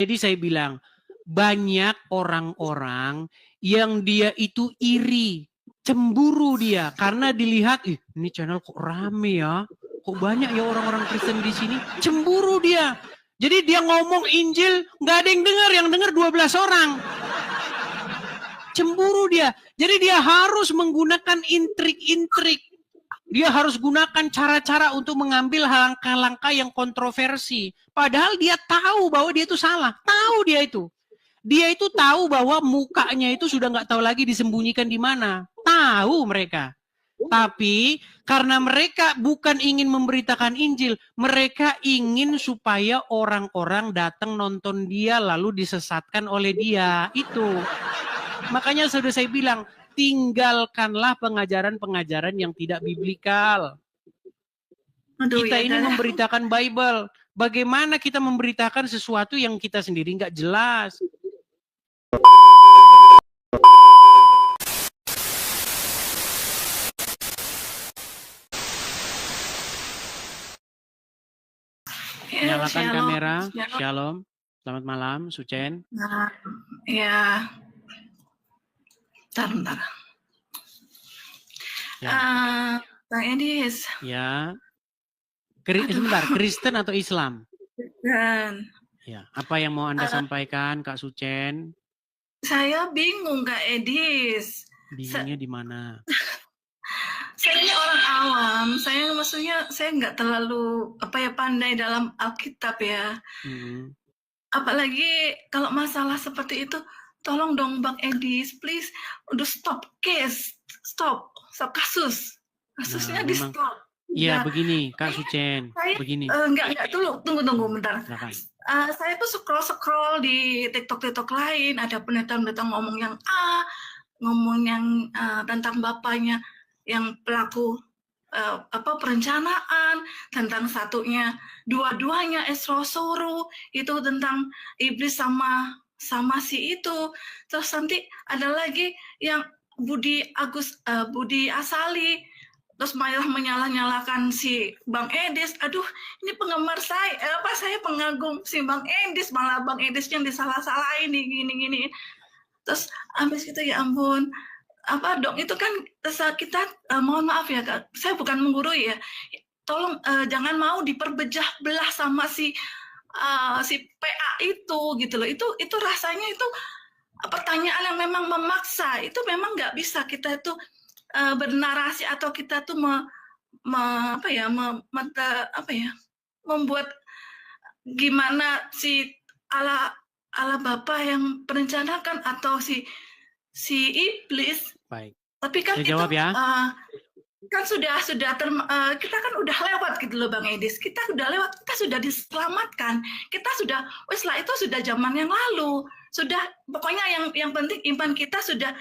Jadi saya bilang, banyak orang-orang yang dia itu iri, cemburu dia karena dilihat, ih, ini channel kok rame ya, kok banyak ya orang-orang Kristen di sini, cemburu dia. Jadi dia ngomong Injil, nggak ada yang dengar 12 orang. Cemburu dia. Jadi dia harus menggunakan intrik-intrik. Dia harus gunakan cara-cara untuk mengambil langkah-langkah yang kontroversi. Padahal dia tahu bahwa dia itu salah. Tahu dia itu. Dia itu tahu bahwa mukanya itu sudah nggak tahu lagi disembunyikan di mana. Tahu mereka. Tapi karena mereka bukan ingin memberitakan Injil, mereka ingin supaya orang-orang datang nonton dia lalu disesatkan oleh dia. Itu. Makanya sudah saya bilang, tinggalkanlah pengajaran-pengajaran yang tidak biblikal. Kita ini memberitakan Bible. Bagaimana kita memberitakan sesuatu yang kita sendiri nggak jelas? Nyalakan kamera. Shalom. Selamat malam, Sucen. Ya. Bentar. Ya. Bang Edis. Ya. Sebentar, Kristen atau Islam? Kristen. Ya. Apa yang mau Anda sampaikan, Kak Sucen? Saya bingung, Kak Edis. Bingungnya di mana? Saya ini orang awam. Saya maksudnya saya nggak terlalu pandai dalam Alkitab ya. Apalagi kalau masalah seperti itu, tolong dong Bang Edis, please, udah stop kasus. Kasusnya di stop. Iya, begini, Kak Sucen. Begini. Enggak, tunggu bentar. Saya tuh scroll di TikTok lain, ada pendeta-pendeta ngomong yang A, ngomong yang tentang bapaknya yang pelaku perencanaan, tentang satunya, dua-duanya Esrosoro, itu tentang iblis sama si itu. Terus nanti ada lagi yang Budi Asali, terus malah menyalah-nyalakan si Bang Edis. Aduh, ini penggemar saya pengagum si Bang Edis, malah Bang Edis yang disalah-salahin gini. Terus habis itu ya ampun, dong itu kan kita mohon maaf ya Kak, saya bukan menggurui ya. Tolong jangan mau diperbejah belah sama si PA itu gitu loh. Itu rasanya itu pertanyaan yang memang memaksa. Itu memang nggak bisa kita itu bernarasi atau kita tuh membuat gimana si ala Bapa yang merencanakan atau si iblis. Baik. Tapi kan saya jawab ya. Kan kita kan udah lewat gitu loh Bang Edis. Kita udah lewat, kita sudah diselamatkan. Kita sudah setelah itu sudah zaman yang lalu. Sudah pokoknya yang penting iman kita sudah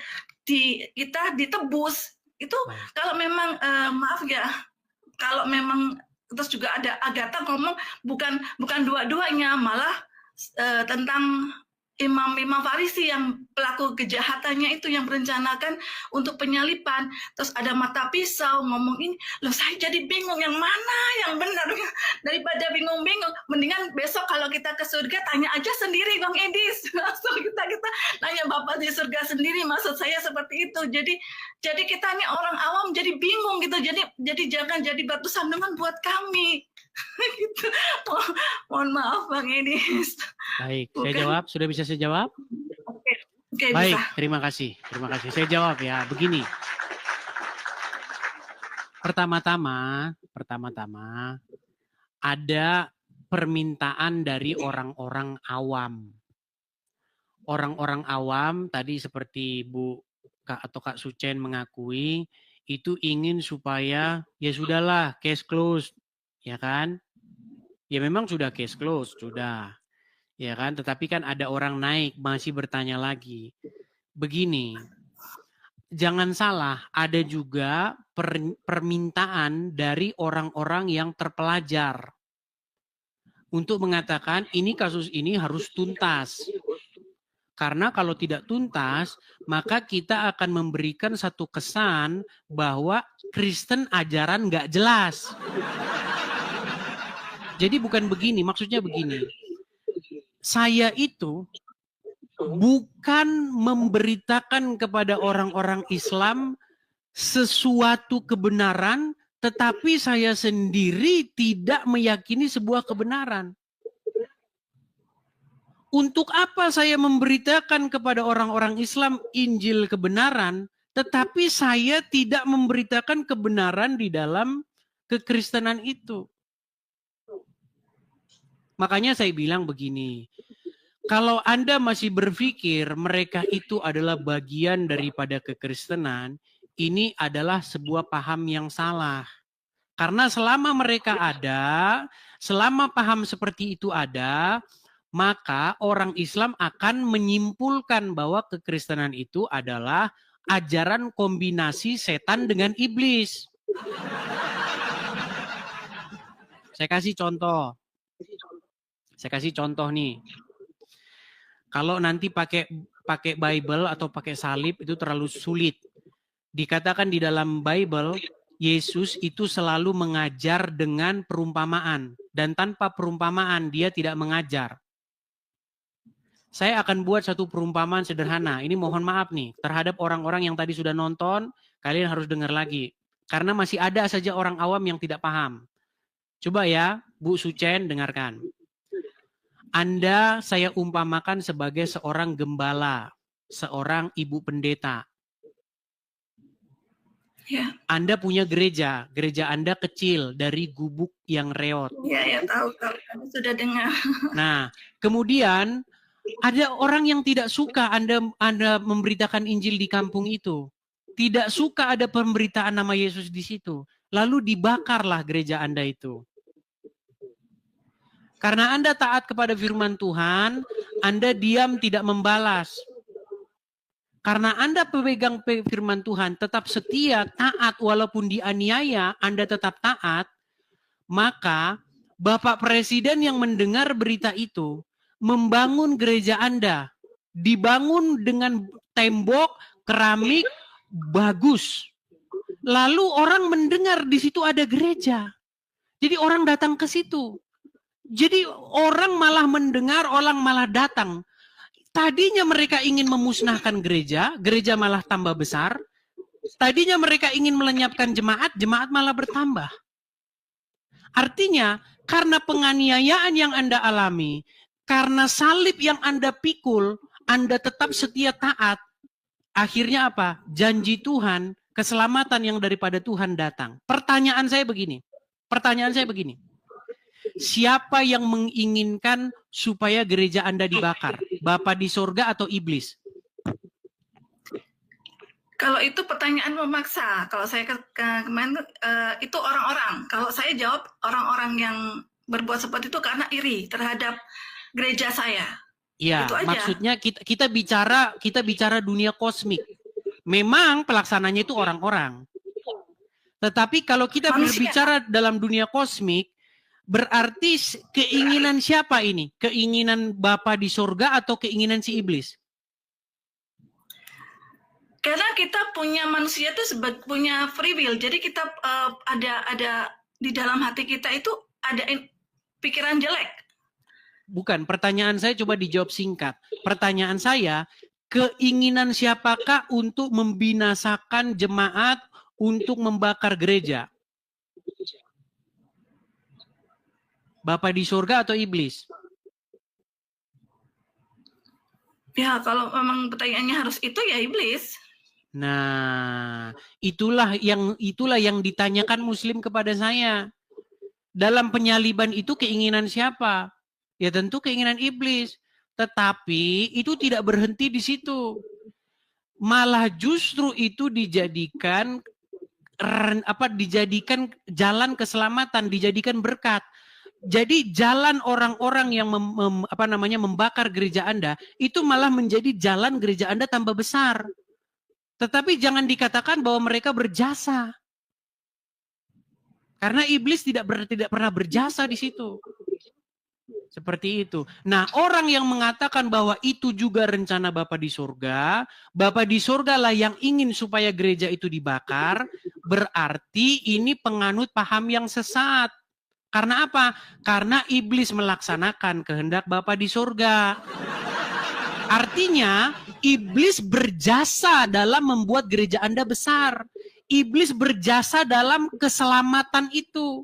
kita ditebus. Itu kalau memang maaf ya, kalau memang terus juga ada Agatha ngomong bukan dua-duanya, malah tentang imam Farisi yang pelaku kejahatannya itu yang merencanakan untuk penyalipan. Terus ada mata pisau ngomong ini, loh saya jadi bingung yang mana yang benar. Daripada bingung-bingung, mendingan besok kalau kita ke surga tanya aja sendiri Bang Edis. Langsung kita nanya Bapak di surga sendiri, maksud saya seperti itu. Jadi kita nih orang awam jadi bingung gitu. Jadi jangan jadi batu sandungan buat kami. Gitu. Mohon maaf Bang Edis. Baik, saya jawab. Sudah bisa saya jawab? Oke, baik, bisa. Terima kasih. Saya jawab ya. Begini. Pertama-tama ada permintaan dari orang-orang awam. Orang-orang awam tadi seperti Kak Sucen mengakui itu ingin supaya ya sudahlah case closed. Ya kan? Ya memang sudah case close, sudah. Ya kan? Tetapi kan ada orang naik, masih bertanya lagi. Begini, jangan salah, ada juga permintaan dari orang-orang yang terpelajar. Untuk mengatakan ini kasus ini harus tuntas. Karena kalau tidak tuntas, maka kita akan memberikan satu kesan bahwa Kristen ajaran nggak jelas. Jadi bukan begini, maksudnya begini. saya itu bukan memberitakan kepada orang-orang Islam sesuatu kebenaran, tetapi saya sendiri tidak meyakini sebuah kebenaran. Untuk apa saya memberitakan kepada orang-orang Islam Injil kebenaran, tetapi saya tidak memberitakan kebenaran di dalam kekristenan itu? Makanya saya bilang begini, kalau Anda masih berpikir mereka itu adalah bagian daripada kekristenan, ini adalah sebuah paham yang salah. Karena selama mereka ada, selama paham seperti itu ada, maka orang Islam akan menyimpulkan bahwa kekristenan itu adalah ajaran kombinasi setan dengan iblis. Saya kasih contoh. Saya kasih contoh nih. Kalau nanti pakai Bible atau pakai salib itu terlalu sulit. Dikatakan di dalam Bible, Yesus itu selalu mengajar dengan perumpamaan. Dan tanpa perumpamaan dia tidak mengajar. Saya akan buat satu perumpamaan sederhana. Ini mohon maaf nih, terhadap orang-orang yang tadi sudah nonton, kalian harus dengar lagi. Karena masih ada saja orang awam yang tidak paham. Coba ya, Bu Sucen dengarkan. Anda saya umpamakan sebagai seorang gembala, seorang ibu pendeta. Ya. Anda punya gereja Anda kecil dari gubuk yang reot. Ya tahu kami sudah dengar. Nah, kemudian ada orang yang tidak suka Anda memberitakan Injil di kampung itu. Tidak suka ada pemberitaan nama Yesus di situ. Lalu dibakarlah gereja Anda itu. Karena Anda taat kepada firman Tuhan, Anda diam tidak membalas. Karena Anda pemegang firman Tuhan, tetap setia, taat, walaupun dianiaya, Anda tetap taat, maka Bapak Presiden yang mendengar berita itu, membangun gereja Anda. Dibangun dengan tembok, keramik, bagus. Lalu orang mendengar di situ ada gereja. Jadi orang datang ke situ. Jadi orang malah mendengar, orang malah datang. Tadinya mereka ingin memusnahkan gereja, gereja malah tambah besar. Tadinya mereka ingin melenyapkan jemaat, jemaat malah bertambah. Artinya, karena penganiayaan yang Anda alami, karena salib yang Anda pikul, Anda tetap setia taat. Akhirnya apa? Janji Tuhan, keselamatan yang daripada Tuhan datang. Pertanyaan saya begini. Siapa yang menginginkan supaya gereja Anda dibakar? Bapa di sorga atau iblis? Kalau itu pertanyaan memaksa. Kalau saya kemarin itu orang-orang. Kalau saya jawab orang-orang yang berbuat seperti itu karena iri terhadap gereja saya. Ya, maksudnya kita bicara dunia kosmik. Memang pelaksananya itu orang-orang. Tetapi kalau kita berbicara dalam dunia kosmik, berarti keinginan siapa ini? Keinginan Bapa di surga atau keinginan si iblis? Karena kita punya manusia itu punya free will. Jadi kita ada di dalam hati kita itu ada pikiran jelek. Bukan, pertanyaan saya coba dijawab singkat. Pertanyaan saya, keinginan siapakah untuk membinasakan jemaat, untuk membakar gereja? Bapa di surga atau iblis? Ya, kalau memang pertanyaannya harus itu ya iblis. Nah, itulah yang ditanyakan Muslim kepada saya. Dalam penyaliban itu keinginan siapa? Ya tentu keinginan iblis. Tetapi itu tidak berhenti di situ. Malah justru itu dijadikan jalan keselamatan, dijadikan berkat. Jadi jalan orang-orang yang membakar gereja Anda itu malah menjadi jalan gereja Anda tambah besar. Tetapi jangan dikatakan bahwa mereka berjasa. Karena iblis tidak pernah berjasa di situ. Seperti itu. Nah, orang yang mengatakan bahwa itu juga rencana Bapa di surga, Bapa di surga lah yang ingin supaya gereja itu dibakar, berarti ini penganut paham yang sesat. Karena apa? Karena iblis melaksanakan kehendak Bapa di surga. Artinya, iblis berjasa dalam membuat gereja Anda besar. Iblis berjasa dalam keselamatan itu.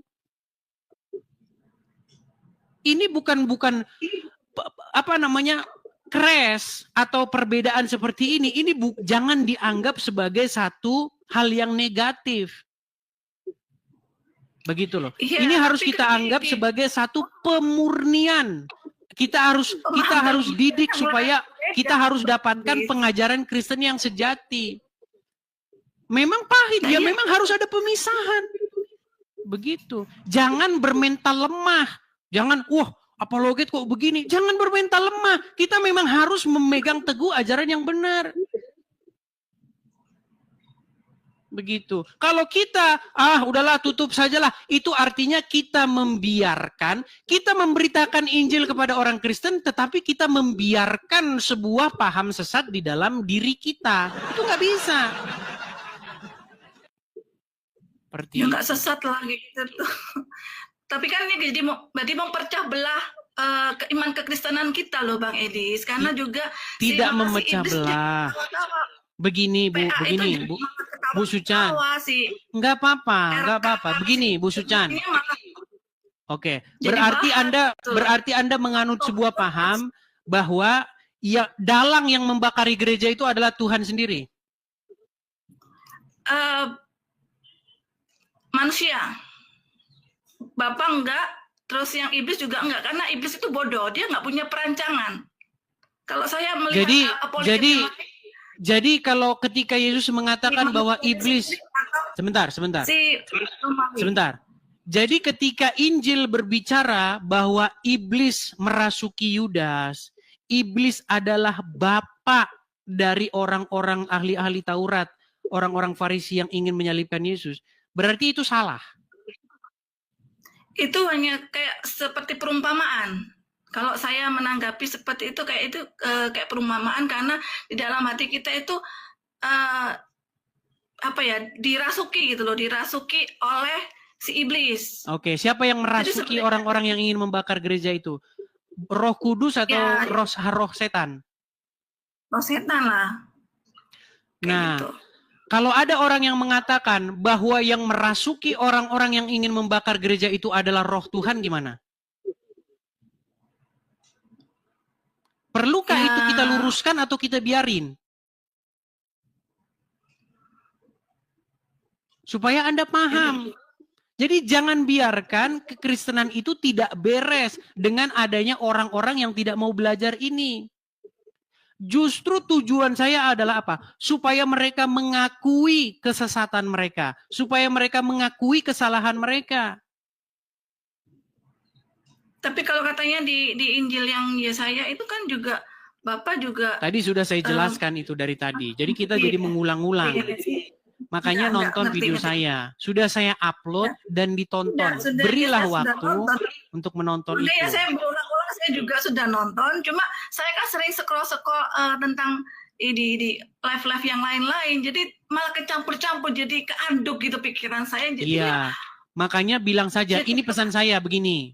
Ini bukan apa namanya, crash atau perbedaan seperti ini. Ini jangan dianggap sebagai satu hal yang negatif. Begitu loh. Iya, ini harus kita anggap sebagai satu pemurnian. Kita harus didik supaya kita harus dapatkan pengajaran Kristen yang sejati. Memang pahit, ya memang harus ada pemisahan. Begitu. Jangan bermental lemah. Jangan, wah, apologet kok begini. Jangan bermental lemah. Kita memang harus memegang teguh ajaran yang benar. Begitu. Kalau kita, udahlah tutup sajalah. Itu artinya kita membiarkan, kita memberitakan Injil kepada orang Kristen, tetapi kita membiarkan sebuah paham sesat di dalam diri kita. Itu nggak bisa. Ya nggak sesat lagi gitu tuh. Tapi kan ini jadi berarti mempercah belah iman kekristenan kita loh Bang Edis, karena juga tidak memecah belah. Begini Bu Sucan. Enggak apa-apa. Begini Bu Sucan. Oke, berarti Anda menganut sebuah paham bahwa ya dalang yang membakari gereja itu adalah Tuhan sendiri. Manusia. Bapak enggak, terus yang iblis juga enggak, karena iblis itu bodoh, dia enggak punya perancangan. Kalau saya melihat jadi kalau ketika Yesus mengatakan bahwa iblis, sebentar. Jadi ketika Injil berbicara bahwa iblis merasuki Yudas, iblis adalah bapak dari orang-orang ahli-ahli Taurat, orang-orang Farisi yang ingin menyalibkan Yesus, berarti itu salah. Itu hanya kayak seperti perumpamaan. Kalau saya menanggapi seperti itu kayak perumpamaan, karena di dalam hati kita itu dirasuki gitu loh, dirasuki oleh si iblis. Oke, siapa yang merasuki orang-orang yang ingin membakar gereja itu? Roh Kudus atau roh setan? Roh setan lah. Nah, gitu. Kalau ada orang yang mengatakan bahwa yang merasuki orang-orang yang ingin membakar gereja itu adalah roh Tuhan, gimana? Perlukah itu kita luruskan atau kita biarin? Supaya Anda paham. Jadi jangan biarkan kekristenan itu tidak beres dengan adanya orang-orang yang tidak mau belajar ini. Justru tujuan saya adalah apa? Supaya mereka mengakui kesesatan mereka. Supaya mereka mengakui kesalahan mereka. Tapi kalau katanya di Injil yang Yesaya itu kan juga, Bapak juga... Tadi sudah saya jelaskan itu dari tadi. Jadi kita jadi mengulang-ulang. Makanya nonton video saya. Sudah saya upload dan ditonton. Berilah waktu untuk menonton itu. Ya, saya berulang-ulang, saya juga sudah nonton. Cuma saya kan sering scroll tentang di live-live yang lain-lain. Jadi malah kecampur-campur, jadi keanduk gitu pikiran saya. Jadi iya, makanya bilang saja, ini pesan saya begini.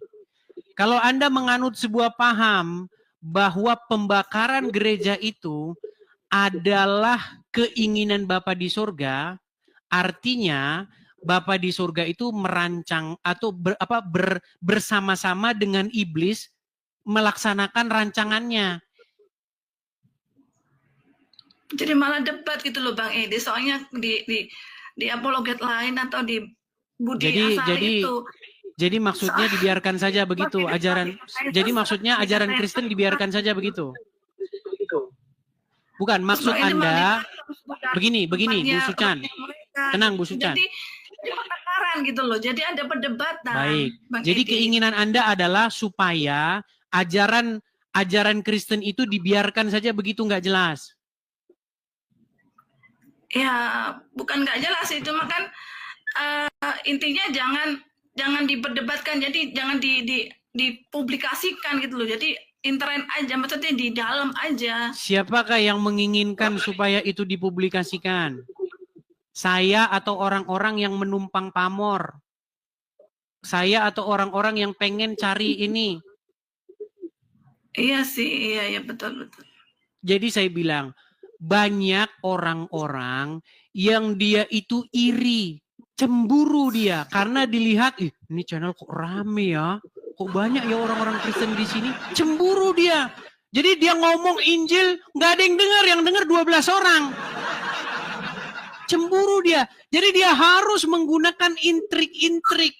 Kalau Anda menganut sebuah paham bahwa pembakaran gereja itu adalah keinginan Bapa di surga, artinya Bapa di surga itu merancang atau bersama-sama dengan iblis melaksanakan rancangannya. Jadi malah debat gitu loh Bang Edi, soalnya di apologet lain atau di Budi Asari itu. Jadi maksudnya dibiarkan saja begitu ajaran. Jadi maksudnya ajaran Kristen dibiarkan saja begitu. Bukan, maksud Anda begini Bu Sucan. Tenang Bu Sucan. Jadi pertengkaran gitu loh. Jadi ada perdebatan. Baik. Jadi keinginan Anda adalah supaya ajaran Kristen itu dibiarkan saja begitu nggak jelas. Ya, bukan nggak jelas sih, cuma kan intinya jangan diperdebatkan, jadi jangan dipublikasikan gitu loh. Jadi internet aja, maksudnya di dalam aja. Siapakah yang menginginkan supaya itu dipublikasikan? Saya atau orang-orang yang menumpang pamor? saya atau orang-orang yang pengen cari ini. Iya sih, iya betul. Jadi saya bilang, banyak orang-orang yang dia itu iri, cemburu dia karena dilihat, ini channel kok rame ya, kok banyak ya orang-orang Kristen di sini, cemburu dia. Jadi dia ngomong Injil, nggak ada yang dengar 12 orang. Cemburu dia. Jadi dia harus menggunakan intrik-intrik.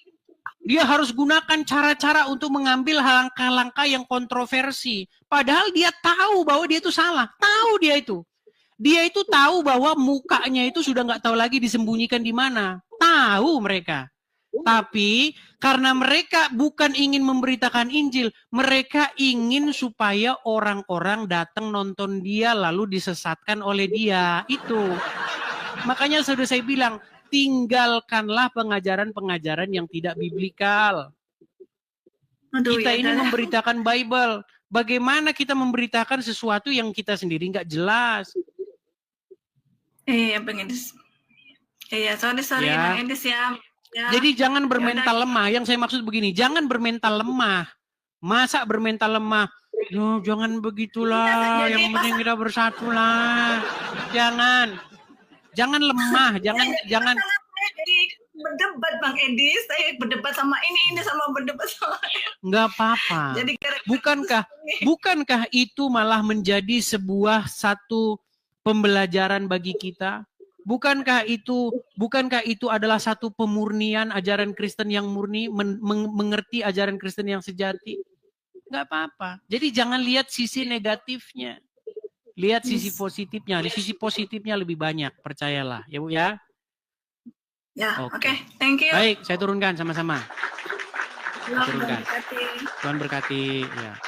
Dia harus gunakan cara-cara untuk mengambil langkah-langkah yang kontroversi. Padahal dia tahu bahwa dia itu salah. Tahu dia itu. Dia itu tahu bahwa mukanya itu sudah nggak tahu lagi disembunyikan di mana. Tahu mereka. Tapi karena mereka bukan ingin memberitakan Injil, mereka ingin supaya orang-orang datang nonton dia lalu disesatkan oleh dia. Itu. Makanya sudah saya bilang, tinggalkanlah pengajaran-pengajaran yang tidak biblikal. Kita ini memberitakan Bible. Bagaimana kita memberitakan sesuatu yang kita sendiri nggak jelas? Iya, Bang Edis. Iya, sorry ya. Bang Edis ya. Jadi jangan bermental lemah. Yang saya maksud begini, jangan bermental lemah. Masa bermental lemah? No, jangan begitulah. Yang penting kita bersatu lah. Jangan lemah, jangan berdebat Bang Edi, saya berdebat sama ini sama berdebat sama nggak apa-apa. Jadi bukankah itu malah menjadi sebuah satu pembelajaran bagi kita? Bukankah itu adalah satu pemurnian ajaran Kristen yang murni, mengerti ajaran Kristen yang sejati? Nggak apa-apa. Jadi jangan lihat sisi negatifnya. Lihat sisi positifnya. Di sisi positifnya lebih banyak, percayalah, ya Bu ya. Ya, oke. Thank you. Baik, saya turunkan sama-sama. Tuhan berkati. Ya.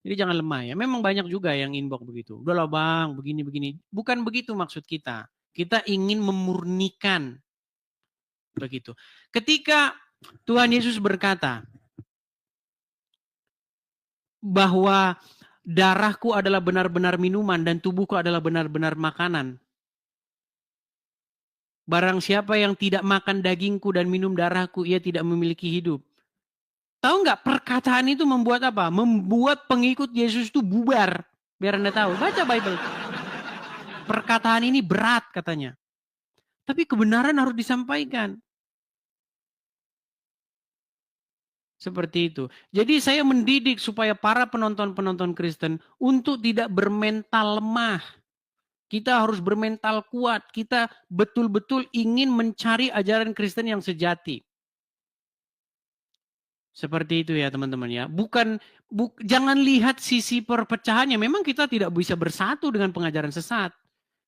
Jadi jangan lemah ya. Memang banyak juga yang inbox begitu. Udahlah Bang, begini. Bukan begitu maksud kita. Kita ingin memurnikan. Begitu. Ketika Tuhan Yesus berkata bahwa darahku adalah benar-benar minuman dan tubuhku adalah benar-benar makanan. Barang siapa yang tidak makan dagingku dan minum darahku, ia tidak memiliki hidup. Tahu nggak perkataan itu membuat apa? Membuat pengikut Yesus itu bubar. Biar Anda tahu. Baca Bible. Perkataan ini berat katanya. Tapi kebenaran harus disampaikan. Seperti itu. Jadi saya mendidik supaya para penonton-penonton Kristen untuk tidak bermental lemah. Kita harus bermental kuat. Kita betul-betul ingin mencari ajaran Kristen yang sejati. Seperti itu ya teman-teman ya. Jangan lihat sisi perpecahannya. Memang kita tidak bisa bersatu dengan pengajaran sesat.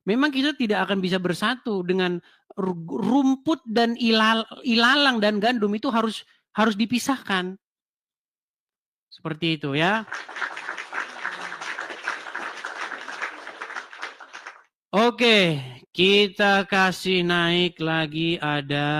Memang kita tidak akan bisa bersatu dengan rumput dan ilalang dan gandum itu harus dipisahkan. Seperti itu ya. Oke, kita kasih naik lagi ada